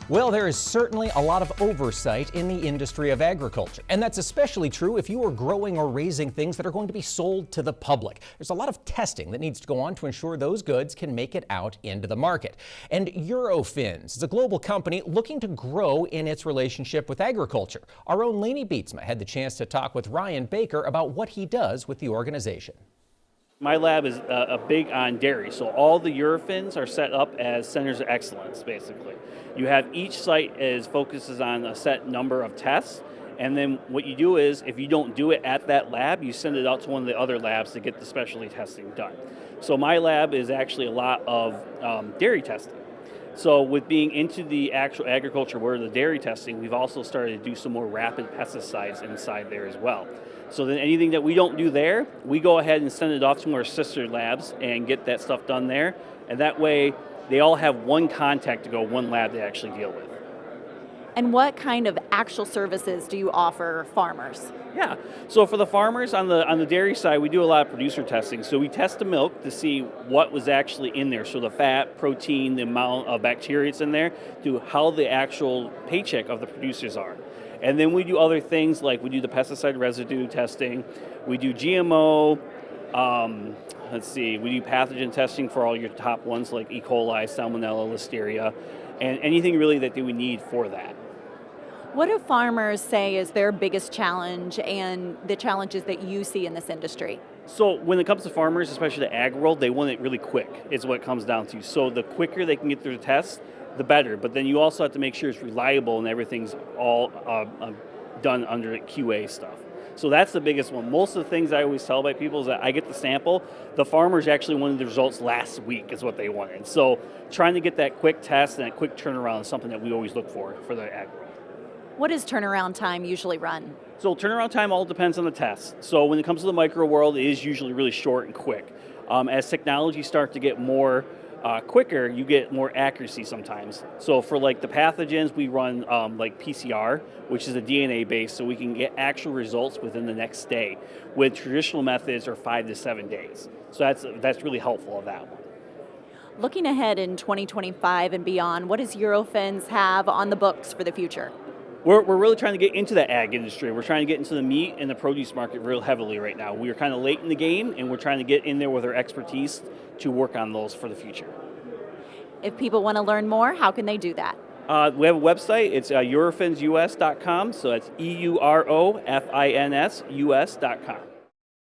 Well, there is certainly a lot of oversight in the industry of agriculture, and that's especially true if you are growing or raising things that are going to be sold to the public. There's a lot of testing that needs to go on to ensure those goods can make it out into the market. And Eurofins is a global company looking to grow in its relationship with agriculture. Our own Lainey Beatsma had the chance to talk with Ryan Baker about what he does with the organization. My lab is big on dairy, so all the Eurofins are set up as centers of excellence, basically. You have each site focuses on a set number of tests, and then what you do is, if you don't do it at that lab, you send it out to one of the other labs to get the specialty testing done. So my lab is actually a lot of dairy testing. So with being into the actual agriculture where the dairy testing, we've also started to do some more rapid pesticides inside there as well. So then anything that we don't do there, we go ahead and send it off to our sister labs and get that stuff done there. And that way they all have one contact to go, one lab to actually deal with. And what kind of actual services do you offer farmers? Yeah, so for the farmers on the dairy side, we do a lot of producer testing. So we test the milk to see what was actually in there. So the fat, protein, the amount of bacteria that's in there, to how the actual paycheck of the producers are. And then we do other things like we do the pesticide residue testing, we do GMO, we do pathogen testing for all your top ones like E. coli, Salmonella, Listeria, and anything really that they would need for that. What do farmers say is their biggest challenge and the challenges that you see in this industry? So when it comes to farmers, especially the ag world, they want it really quick, is what it comes down to. So the quicker they can get through the tests, the better. But then you also have to make sure it's reliable and everything's all done under QA stuff. So that's the biggest one. Most of the things I always tell by people is that I get the sample. The farmers actually wanted the results last week is what they wanted. So trying to get that quick test and that quick turnaround is something that we always look for the ag world. What does turnaround time usually run? So turnaround time all depends on the test. So when it comes to the micro world, it is usually really short and quick. As technology starts to get more quicker, you get more accuracy sometimes. So for like the pathogens, we run like PCR, which is a DNA base, so we can get actual results within the next day. With traditional methods are 5 to 7 days. So that's really helpful of that one. Looking ahead in 2025 and beyond, what does Eurofins have on the books for the future? We're really trying to get into the ag industry. We're trying to get into the meat and the produce market real heavily right now. We are kind of late in the game, and we're trying to get in there with our expertise to work on those for the future. If people want to learn more, how can they do that? We have a website. It's eurofinsus.com, so that's EUROFINS US.com.